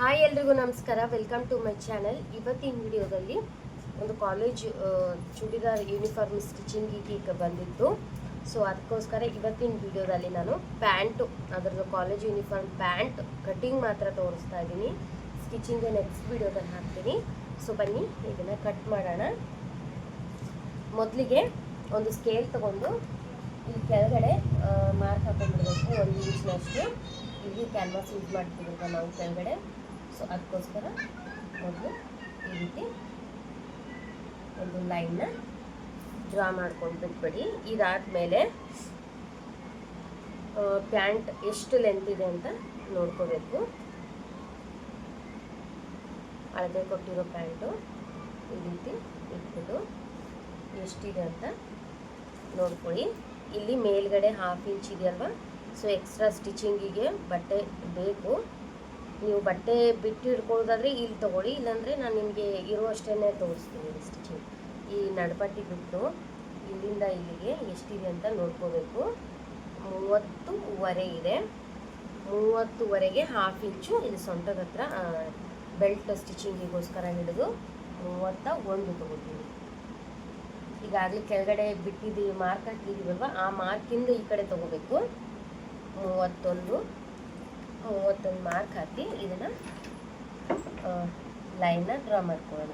Hi ಎಲ್ರಿಗೂ ನಮಸ್ಕಾರ. Welcome to my channel. ಇವತ್ತಿನ ವಿಡಿಯೋದಲ್ಲಿ ಒಂದು ಕಾಲೇಜ್ ಚೂಡಿದಾರ್ ಯೂನಿಫಾರ್ಮ್ ಸ್ಟಿಚಿಂಗಿಗೆ ಈಗ ಬಂದಿತ್ತು. ಸೊ ಅದಕ್ಕೋಸ್ಕರ ಇವತ್ತಿನ ವಿಡಿಯೋದಲ್ಲಿ ನಾನು ಪ್ಯಾಂಟು, ಅದರದ್ದು ಕಾಲೇಜ್ ಯೂನಿಫಾರ್ಮ್ ಪ್ಯಾಂಟ್ ಕಟ್ಟಿಂಗ್ ಮಾತ್ರ ತೋರಿಸ್ತಾ ಇದ್ದೀನಿ. ಸ್ಟಿಚಿಂಗ್ ನೆಕ್ಸ್ಟ್ ವಿಡಿಯೋದಲ್ಲಿ ಹಾಕ್ತೀನಿ. ಸೊ ಬನ್ನಿ ಇದನ್ನು ಕಟ್ ಮಾಡೋಣ. ಮೊದಲಿಗೆ ಒಂದು ಸ್ಕೇಲ್ ತಗೊಂಡು ಇಲ್ಲಿ ಕೆಳಗಡೆ ಮಾರ್ಕ್ ಹಾಕೊಂಡ್ಬಿಡಬೇಕು 1 ಇಂಚಿನಷ್ಟು. ಇಲ್ಲಿ ಕ್ಯಾನ್ವಾಸ್ ಯೂಸ್ ಮಾಡ್ತೀವಲ್ವ ನಾವು ಕೆಳಗಡೆ, ಸೊ ಅದಕ್ಕೋಸ್ಕರ ಮೊದಲು ಈ ರೀತಿ ಒಂದು ಲೈನ್ನ ಡ್ರಾ ಮಾಡ್ಕೊಂಡು ಬಿಟ್ಬಿಡಿ. ಇದಾದಮೇಲೆ ಪ್ಯಾಂಟ್ ಎಷ್ಟು ಲೆಂತ್ ಇದೆ ಅಂತ ನೋಡ್ಕೋಬೇಕು. ಅಳತೆ ಕೊಟ್ಟಿರೋ ಪ್ಯಾಂಟು ಈ ರೀತಿ ಇಟ್ಬಿಟ್ಟು ಎಷ್ಟಿದೆ ಅಂತ ನೋಡ್ಕೊಳ್ಳಿ. ಇಲ್ಲಿ ಮೇಲ್ಗಡೆ 1/2 ಇಂಚ್ ಇದೆಯಲ್ವ, ಸೊ ಎಕ್ಸ್ಟ್ರಾ ಸ್ಟಿಚಿಂಗಿಗೆ ಬಟ್ಟೆ ಬೇಕು. ನೀವು ಬಟ್ಟೆ ಬಿಟ್ಟು ಹಿಡ್ಕೊಳ್ಳೋದಾದರೆ ಇಲ್ಲಿ ತೊಗೊಳ್ಳಿ, ಇಲ್ಲಾಂದರೆ ನಾನು ನಿಮಗೆ ಇರುವಷ್ಟೇ ತೋರಿಸ್ತೀನಿ ಸ್ಟಿಚಿಂಗ್. ಈ ನಡಪಟ್ಟಿ ಬಿಟ್ಟು ಇಲ್ಲಿಂದ ಇಲ್ಲಿಗೆ ಎಷ್ಟಿದೆ ಅಂತ ನೋಡ್ಕೋಬೇಕು. 30ವರೆ ಇದೆ. 30ವರೆಗೆ 1/2 ಇಂಚು ಇಲ್ಲಿ ಸೊಂಟದ ಹತ್ರ ಬೆಲ್ಟ್ ಸ್ಟಿಚಿಂಗಿಗೋಸ್ಕರ ಹಿಡಿದು 31 ತೊಗೋತೀನಿ. ಈಗಾಗಲೇ ಕೆಳಗಡೆ ಬಿಟ್ಟಿದ್ದೀವಿ, ಮಾರ್ಕ್ ಹಾಕಿದ್ದೀವಲ್ವ, ಆ ಮಾರ್ಕಿಂದ ಈ ಕಡೆ ತೊಗೋಬೇಕು. 31 ಮಾರ್ಕ್ ಹಾಕಿ ಇದನ್ನು ಲೈನ್ನ ಡ್ರಾ ಮಾಡ್ಕೊಳ್ಳೋಣ.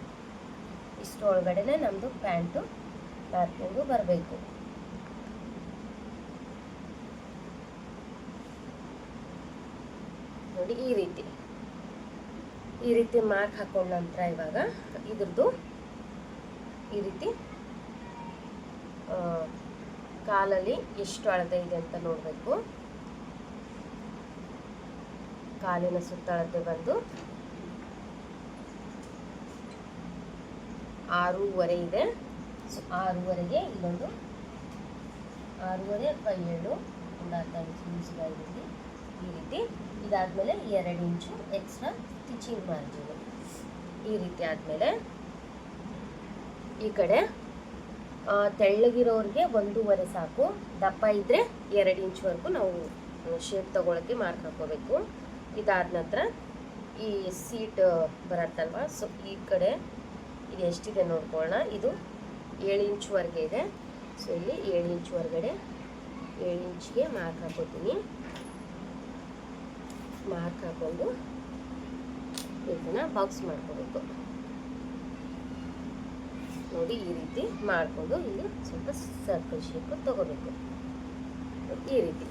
ಇಷ್ಟೊಳಗಡೆ ನಮ್ಮದು ಪ್ಯಾಂಟು ಮಾರ್ಕಿಂಗು ಬರಬೇಕು. ನೋಡಿ ಈ ರೀತಿ ಮಾರ್ಕ್ ಹಾಕೊಂಡ ನಂತರ ಇವಾಗ ಇದ್ರದ್ದು ಈ ರೀತಿ ಕಾಲಲ್ಲಿ ಎಷ್ಟು ಅಳತೆ ಇದೆ ಅಂತ ನೋಡಬೇಕು. ಕಾಲಿನ ಸುತ್ತಳತೆ ಬಂದು 6ವರೆ ಇದೆ. ಸೊ 6ವರೆಗೆ ಇಲ್ಲೊಂದು 6ವರೆ ಅಥವಾ 7 ಒಂದು 10 ಇಂಚು ಯೂಸ್ಗಾಗಿರಲಿ ಈ ರೀತಿ. ಇದಾದಮೇಲೆ 2 ಇಂಚು ಎಕ್ಸ್ಟ್ರಾ ಸ್ಟಿಚಿಂಗ್ ಮಾರ್ಜಿನ್. ಈ ರೀತಿ ಆದಮೇಲೆ ಈ ಕಡೆ ತೆಳ್ಳಗಿರೋರಿಗೆ 1ವರೆ ಸಾಕು, ದಪ್ಪ ಇದ್ದರೆ 2 ಇಂಚ್ವರೆಗೂ ನಾವು ಶೇಪ್ ತೊಗೊಳಕ್ಕೆ ಮಾರ್ಕ್ ಹಾಕೋಬೇಕು. ಇದಾದ ನಂತರ ಈ ಸೀಟ್ ಬರುತ್ತಲ್ವ, ಸೊ ಈ ಕಡೆ ಇದು ಎಷ್ಟಿದೆ ನೋಡ್ಕೊಳ್ಳೋಣ. ಇದು 7 ಇಂಚ್ವರೆಗೆ ಇದೆ. ಸೊ ಇಲ್ಲಿ 7 ಇಂಚ್ ಹೊರಗಡೆ 7 ಇಂಚ್ಗೆ ಮಾರ್ಕ್ ಹಾಕೋತೀನಿ. ಮಾರ್ಕ್ ಹಾಕೊಂಡು ಇದನ್ನು ಬಾಕ್ಸ್ ಮಾಡ್ಕೋಬೇಕು. ನೋಡಿ ಈ ರೀತಿ ಮಾಡಿಕೊಂಡು ಇಲ್ಲಿ ಸ್ವಲ್ಪ ಸರ್ಕಲ್ ಶೇಪ್ ತಗೋಬೇಕು ಈ ರೀತಿ.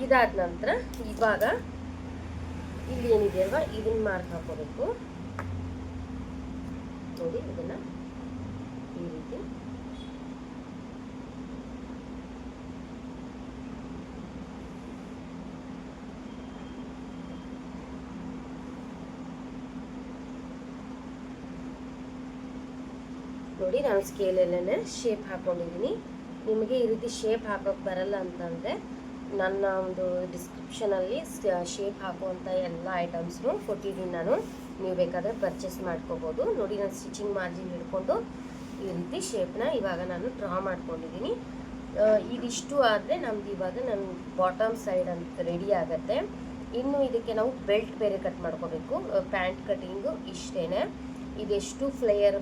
ಇದಾದ ನಂತರ ಇವಾಗ ಇಲ್ಲಿ ಏನಿದೆಯಲ್ವ ಇದನ್ನ ಮಾರ್ಕ್ ಹಾಕೋಬೇಕು. ನೋಡಿ ಇದನ್ನ ಈ ರೀತಿ ನೋಡಿ. ನಾನು ಸ್ಕೇಲಲ್ಲೇ ಶೇಪ್ ಹಾಕ್ಕೊಂಡಿದ್ದೀನಿ. ನಿಮಗೆ ಈ ರೀತಿ ಶೇಪ್ ಹಾಕೋಕ್ಕೆ ಬರಲ್ಲ ಅಂತಂದರೆ ನನ್ನ ಒಂದು ಡಿಸ್ಕ್ರಿಪ್ಷನಲ್ಲಿ ಶೇಪ್ ಹಾಕುವಂಥ ಎಲ್ಲ ಐಟಮ್ಸ್ನು ಕೊಟ್ಟಿದ್ದೀನಿ ನಾನು, ನೀವು ಬೇಕಾದರೆ ಪರ್ಚೇಸ್ ಮಾಡ್ಕೋಬೋದು. ನೋಡಿ ನಾನು ಸ್ಟಿಚಿಂಗ್ ಮಾರ್ಜಿನ್ ಹಿಡ್ಕೊಂಡು ಈ ರೀತಿ ಶೇಪ್ನ ಇವಾಗ ನಾನು ಡ್ರಾ ಮಾಡ್ಕೊಂಡಿದ್ದೀನಿ. ಇದಿಷ್ಟು ಆದರೆ ನಮ್ದು ಇವಾಗ ನನ್ನ ಬಾಟಮ್ ಸೈಡ್ ಅಂತ ರೆಡಿ ಆಗುತ್ತೆ. ಇನ್ನು ಇದಕ್ಕೆ ನಾವು ಬೆಲ್ಟ್ ಬೇರೆ ಕಟ್ ಮಾಡ್ಕೋಬೇಕು. ಪ್ಯಾಂಟ್ ಕಟಿಂಗು ಇಷ್ಟೇ. ಇದೆಷ್ಟು ಫ್ಲೇಯರ್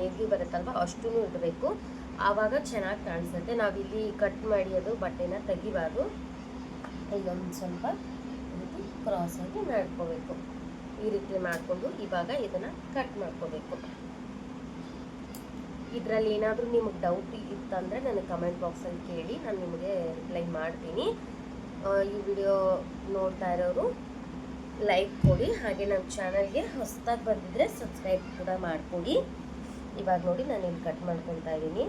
ನೇಗಿ ಬರುತ್ತಲ್ವ ಅಷ್ಟೂ ಇಡಬೇಕು, ಆವಾಗ ಚೆನ್ನಾಗಿ ಕಾಣಿಸುತ್ತೆ. ನಾವಿಲ್ಲಿ ಕಟ್ ಮಾಡಿ ಅದು ಬಟ್ಟೆನ ತೆಗಿಬಾರ್ದು. ಇಲ್ಲೊಂದು ಸ್ವಲ್ಪ ರೀತಿ ಕ್ರಾಸಾಗಿ ಮಾಡ್ಕೋಬೇಕು. ಈ ರೀತಿ ಮಾಡಿಕೊಂಡು ಇವಾಗ ಇದನ್ನು ಕಟ್ ಮಾಡ್ಕೋಬೇಕು. ಇದರಲ್ಲಿ ಏನಾದರೂ ನಿಮಗೆ ಡೌಟ್ ಇತ್ತಂದರೆ ನನಗೆ ಕಮೆಂಟ್ ಬಾಕ್ಸಲ್ಲಿ ಕೇಳಿ, ನಾನು ನಿಮಗೆ ರಿಪ್ಲೈ ಮಾಡ್ತೀನಿ. ಈ ವಿಡಿಯೋ ನೋಡ್ತಾ ಇರೋರು ಲೈಕ್ ಕೊಡಿ, ಹಾಗೆ ನಮ್ಮ ಚಾನಲ್ಗೆ ಹೊಸದಾಗಿ ಬಂದಿದ್ದರೆ ಸಬ್ಸ್ಕ್ರೈಬ್ ಕೂಡ ಮಾಡಿಕೊಡಿ. ಇವಾಗ ನೋಡಿ ನಾನು ಇಲ್ಲಿ ಕಟ್ ಮಾಡ್ಕೊತಾ ಇದ್ದೀನಿ.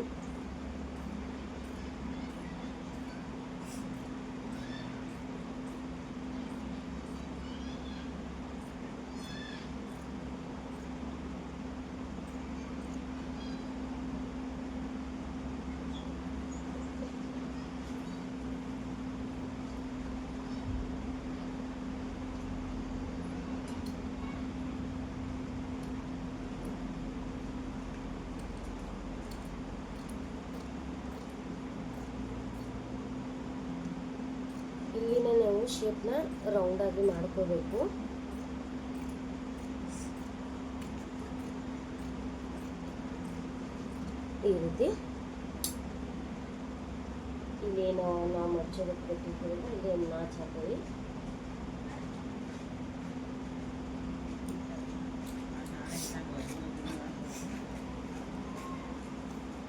ಇಲ್ಲಿನ ನಾವು ಶೇಪ್ನ ರೌಂಡಾಗಿ ಮಾಡ್ಕೋಬೇಕು. ಈ ರೀತಿ ಇಲ್ಲೇನು ನಾವು ಮಡ್ಚೋದಕ್ಕೆ ಕೊಟ್ಟಿದ್ದೀವಲ್ಲ ಇಲ್ಲೇನು ನಾಚ್ ಹಾಕೊಳ್ಳಿ.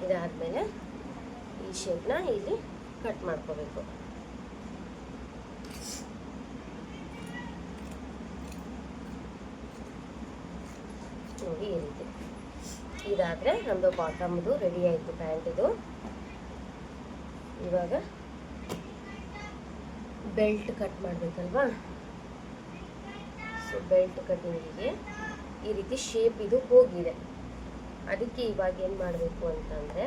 ಇದಾದಮೇಲೆ ಈ ಶೇಪ್ನ ಇಲ್ಲಿ ಕಟ್ ಮಾಡ್ಕೋಬೇಕು. ನೋಡಿ ಈ ರೀತಿ. ಇದಾದರೆ ನಮ್ಮದು ಬಾಟಮ್ದು ರೆಡಿ ಆಯಿತು ಪ್ಯಾಂಟಿದು. ಇವಾಗ ಬೆಲ್ಟ್ ಕಟ್ ಮಾಡಬೇಕಲ್ವಾ. ಸೊ ಬೆಲ್ಟ್ ಕಟ್ಟಿಂಗಿಗೆ ಈ ರೀತಿ ಶೇಪ್ ಇದು ಹೋಗಿದೆ. ಅದಕ್ಕೆ ಇವಾಗ ಏನು ಮಾಡಬೇಕು ಅಂತಂದರೆ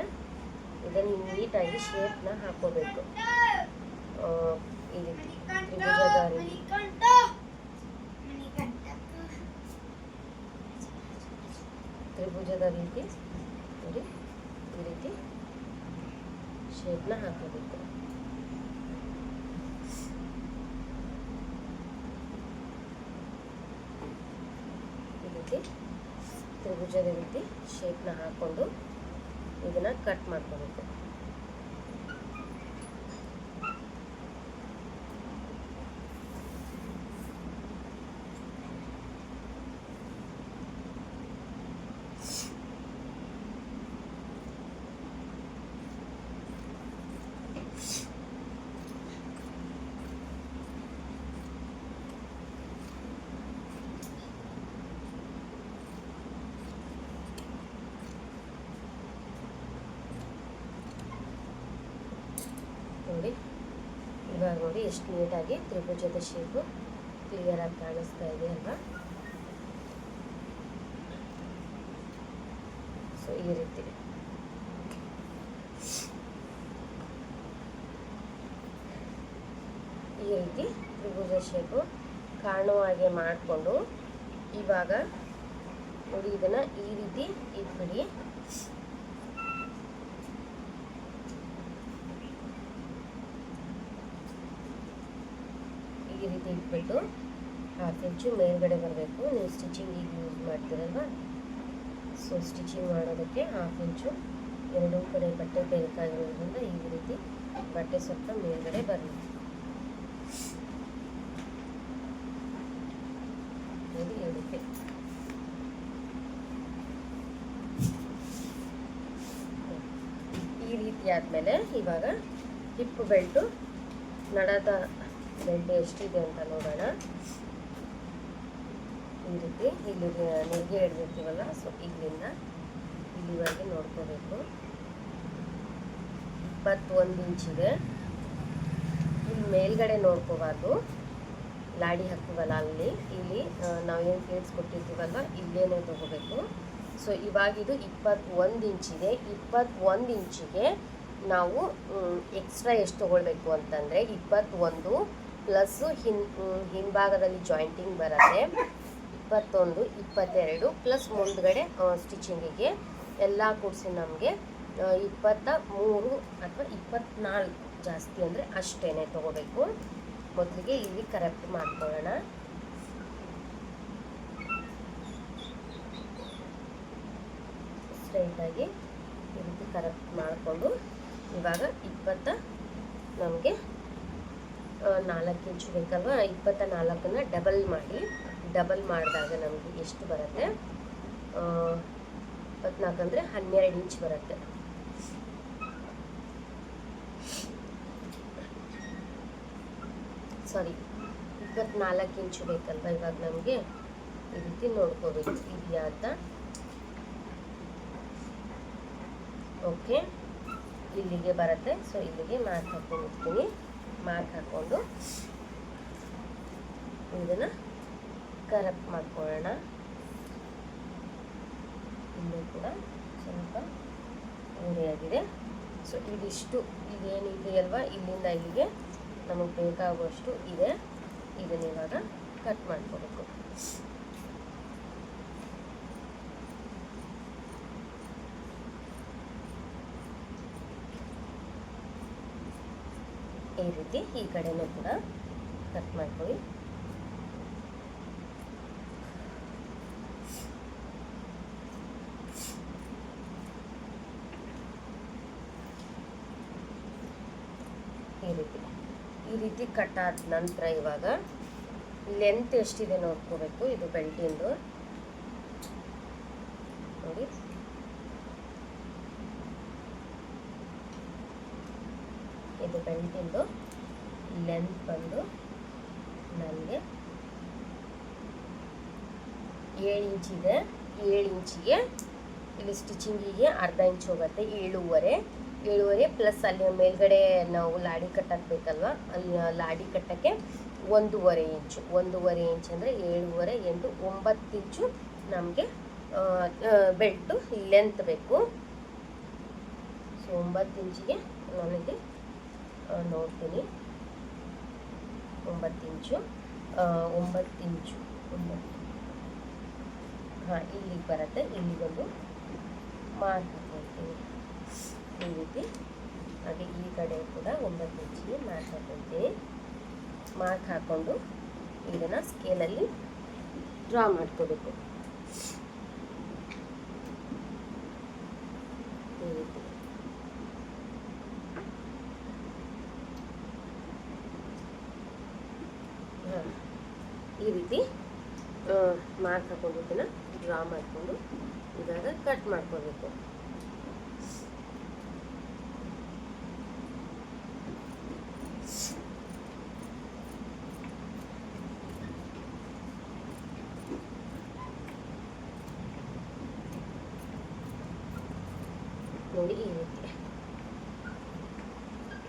ಇದನ್ನು ನೀಟಾಗಿ ಶೇಪ್ನ ಹಾಕೋಬೇಕು. ಈ ರೀತಿ ತ್ರಿಭುಜದ ರೀತಿ ನೋಡಿ ಈ ರೀತಿ ಶೇಪ್ನ ಹಾಕೋಬೇಕು. ಈ ರೀತಿ ತ್ರಿಭುಜದ ರೀತಿ ಶೇಪ್ನ ಹಾಕ್ಕೊಂಡು ಇದನ್ನು ಕಟ್ ಮಾಡ್ಕೋಬೇಕು. ನೋಡಿ ಇವಾಗ ನೋಡಿ ಎಷ್ಟು ನೀಟಾಗಿ ತ್ರಿಭುಜದ ಶೇಪು ಕ್ಲಿಯರಾಗಿ ಕಾಣಿಸ್ತಾ ಇದೆ ಅಲ್ವಾ. ಸೊ ಈ ರೀತಿ ತ್ರಿಭುಜ ಶೇಪು ಕಾಣುವ ಹಾಗೆ ಮಾಡಿಕೊಂಡು ಇವಾಗ ನೋಡಿ ಇದನ್ನು ಈ ರೀತಿ ಇಟ್ಬಿಡಿ. ಈ ರೀತಿ ಇಟ್ಬಿಟ್ಟು 1/2 ಇಂಚು ಮೇಲ್ಗಡೆ ಬರಬೇಕು. ನೀವು ಸ್ಟಿಚಿಂಗಿಗೆ ಯೂಸ್ ಮಾಡ್ತೀರಲ್ವ, ಸೊ ಸ್ಟಿಚಿಂಗ್ ಮಾಡೋದಕ್ಕೆ 1/2 ಇಂಚು ಎರಡೂ ಕಡೆ ಬಟ್ಟೆ ಬೇಕಾಗಿರೋದ್ರಿಂದ ಈ ರೀತಿ ಬಟ್ಟೆ ಸ್ವಲ್ಪ ಮೇಲ್ಗಡೆ ಬರಲಿ. ಈ ರೀತಿ ಈ ರೀತಿ ಆದಮೇಲೆ ಇವಾಗ ಹಿಪ್ ಬೆಲ್ಟು ನಡದ ಬೆಲ್ಟ್ ಎಷ್ಟಿದೆ ಅಂತ ನೋಡೋಣ. ಈ ರೀತಿ ಇಲ್ಲಿ ನೆರಿಗೆ ಹಿಡಿದಿರ್ತೀವಲ್ಲ, ಸೊ ಇಲ್ಲಿಂದ ಇಲ್ಲಿವರೆಗೆ ನೋಡ್ಕೋಬೇಕು. 21 ಇಂಚಿದೆ. ಇಲ್ಲಿ ಮೇಲ್ಗಡೆ ನೋಡ್ಕೋಬಾರ್ದು, ಲಾಡಿ ಹಾಕ್ತೀವಲ್ಲ ಅಲ್ಲಿ ಇಲ್ಲಿ ನಾವೇನು ಕೇಳಿಸ್ಕೊಟ್ಟಿರ್ತೀವಲ್ವ ಇಲ್ಲೇನೇ ತೊಗೋಬೇಕು. ಸೊ ಇವಾಗಿದು 21 ಇಂಚಿದೆ. 21 ಇಂಚಿಗೆ ನಾವು ಎಕ್ಸ್ಟ್ರಾ ಎಷ್ಟು ತೊಗೊಳ್ಬೇಕು ಅಂತಂದರೆ 21 ಪ್ಲಸ್ಸು ಹಿಂಭಾಗದಲ್ಲಿ ಜಾಯಿಂಟಿಂಗ್ ಬರುತ್ತೆ 21, 22 ಪ್ಲಸ್ ಮುಂದ್ಗಡೆ ಸ್ಟಿಚಿಂಗಿಗೆ ಎಲ್ಲ ಕೂಡಿಸಿ ನಮಗೆ 23 ಅಥವಾ 24 ಜಾಸ್ತಿ ಅಂದರೆ ಅಷ್ಟೇ ತೊಗೋಬೇಕು. ಮೊದಲಿಗೆ ಇಲ್ಲಿ ಕರೆಕ್ಟ್ ಮಾಡ್ಕೊಳ್ಳೋಣ. ಸ್ಟ್ರೈಟಾಗಿ ಈ ರೀತಿ ಕರೆಕ್ಟ್ ಮಾಡಿಕೊಂಡು ಇವಾಗ ನಮಗೆ 4 ಇಂಚು ಬೇಕಲ್ವ, 24ನ್ನ ಡಬಲ್ ಮಾಡಿ. ಡಬಲ್ ಮಾಡಿದಾಗ ನಮಗೆ ಎಷ್ಟು ಬರುತ್ತೆ, 24 ಅಂದರೆ 12 ಇಂಚ್ ಬರುತ್ತೆ. ಸಾರಿ 24 ಇಂಚು ಬೇಕಲ್ವ. ಇವಾಗ ನಮಗೆ ಈ ರೀತಿ ನೋಡ್ಕೋಬೇಕು ಇದೆಯಾ ಅಂತ. ಓಕೆ, ಇಲ್ಲಿಗೆ ಬರುತ್ತೆ. ಸೊ ಇಲ್ಲಿಗೆ ಮಾರ್ಕ್ ಹಾಕೊಂಡಿರ್ತೀನಿ. ಮಾರ್ಕ್ ಹಾಕ್ಕೊಂಡು ಇದನ್ನು ಕರೆಕ್ಟ್ ಮಾಡ್ಕೊಳ್ಳೋಣ. ಇಲ್ಲೂ ಕೂಡ ಸ್ವಲ್ಪ ಓರೆಯಾಗಿದೆ. ಸೊ ಇದಿಷ್ಟು ಇದೇನಿದೆ ಅಲ್ವಾ, ಇಲ್ಲಿಂದ ಇಲ್ಲಿಗೆ ನಮಗೆ ಬೇಕಾಗುವಷ್ಟು ಇದೆ. ಇದನ್ನ ಇವಾಗ ಕಟ್ ಮಾಡ್ಕೋಬೇಕು. ಈ ರೀತಿ ಈ ಕಡೆನೂ ಕೂಡ ಕಟ್ ಮಾಡ್ಕೊಳ್ಳಿ. ರೀತಿ ಕಟ್ ಆದ ನಂತರ ಇವಾಗ ಲೆಂತ್ ಎಷ್ಟಿದೆ ನೋಡ್ಕೋಬೇಕು. ಇದು ಬೆಲ್ಟಿಂದು ನೋಡಿ, ಇದು ಬೆಲ್ಟಿಂದು ಲೆಂತ್ ಬಂದು ನನಗೆ 7 ಇಂಚ್ ಇದೆ. 7 ಇಂಚಿಗೆ ಇಲ್ಲಿ ಸ್ಟಿಚಿಂಗಿಗೆ ಅರ್ಧ ಇಂಚ್ ಹೋಗುತ್ತೆ. 7.5 ಪ್ಲಸ್ ಅಲ್ಲಿ ಮೇಲ್ಗಡೆ ನಾವು ಲಾಡಿ ಕಟ್ಟಾಕಬೇಕಲ್ವ, ಅಲ್ಲಿ ಲಾಡಿ ಕಟ್ಟಕ್ಕೆ 1.5 ಇಂಚು. 1.5 ಇಂಚ್ ಅಂದರೆ 7.5 8 9 ಇಂಚು ನಮಗೆ ಬೆಲ್ಟು ಲೆಂತ್ ಬೇಕು. ಸೊ 9 ಇಂಚಿಗೆ ನಾನಿಲ್ಲಿ ನೋಡ್ತೀನಿ. 9 ಇಂಚು ಹಾಂ, ಇಲ್ಲಿಗೆ ಬರುತ್ತೆ. ಇಲ್ಲಿಗೊಂದು ಮಾರ್ಕ್ ಹಾಕೊಳ್ತೀನಿ ಈ ರೀತಿ. ಹಾಗೆ ಈ ಕಡೆ ಕೂಡ 9 ಇಂಚಿಗೆ ಮಾರ್ಕ್ ಹಾಕೊಳ್ತೀನಿ. ಮಾರ್ಕ್ ಹಾಕ್ಕೊಂಡು ಇದನ್ನು ಸ್ಕೇಲಲ್ಲಿ ಡ್ರಾ ಮಾಡ್ಕೋಬೇಕು ಈ ರೀತಿ. ಹಾಂ, ಈ ರೀತಿ ಮಾರ್ಕ್ ಹಾಕೊಂಡು ಇದನ್ನು ಡ್ರಾ ಮಾಡಿಕೊಂಡು ಇವಾಗ ಕಟ್ ಮಾಡ್ಕೋಬೇಕು. ನೋಡಿ ಈ ರೀತಿ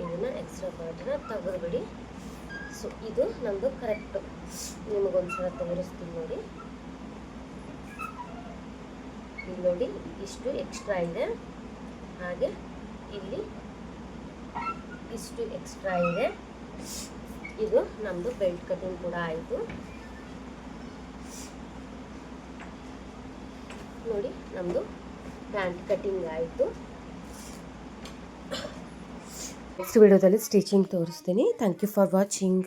ಇದನ್ನು ಎಕ್ಸ್ಟ್ರಾ ಪಾರ್ಟನ್ನ ತೆಗೆದುಬಿಡಿ. ಸೊ ಇದು ನಮ್ಮದು ಕರೆಕ್ಟು. ನಿಮಗೊಂದ್ಸಲ ತೋರಿಸ್ತೀನಿ ನೋಡಿ. ಇಲ್ಲಿ ನೋಡಿ ಇಷ್ಟು ಎಕ್ಸ್ಟ್ರಾ ಇದೆ, ಹಾಗೆ ಇಲ್ಲಿ ಇಷ್ಟು ಎಕ್ಸ್ಟ್ರಾ ಇದೆ. ಇದು ನಮ್ಮದು ಬೆಲ್ಟ್ ಕಟಿಂಗ್ ಕೂಡ ಆಯಿತು ನೋಡಿ. ನಮ್ಮದು ಪ್ಯಾಂಟ್ ಕಟಿಂಗ್ ಆಯಿತು. ನೆಕ್ಸ್ಟ್ ವಿಡಿಯೋದಲ್ಲಿ ಸ್ಟಿಚಿಂಗ್ ತೋರಿಸ್ತೀನಿ. Thank you for watching.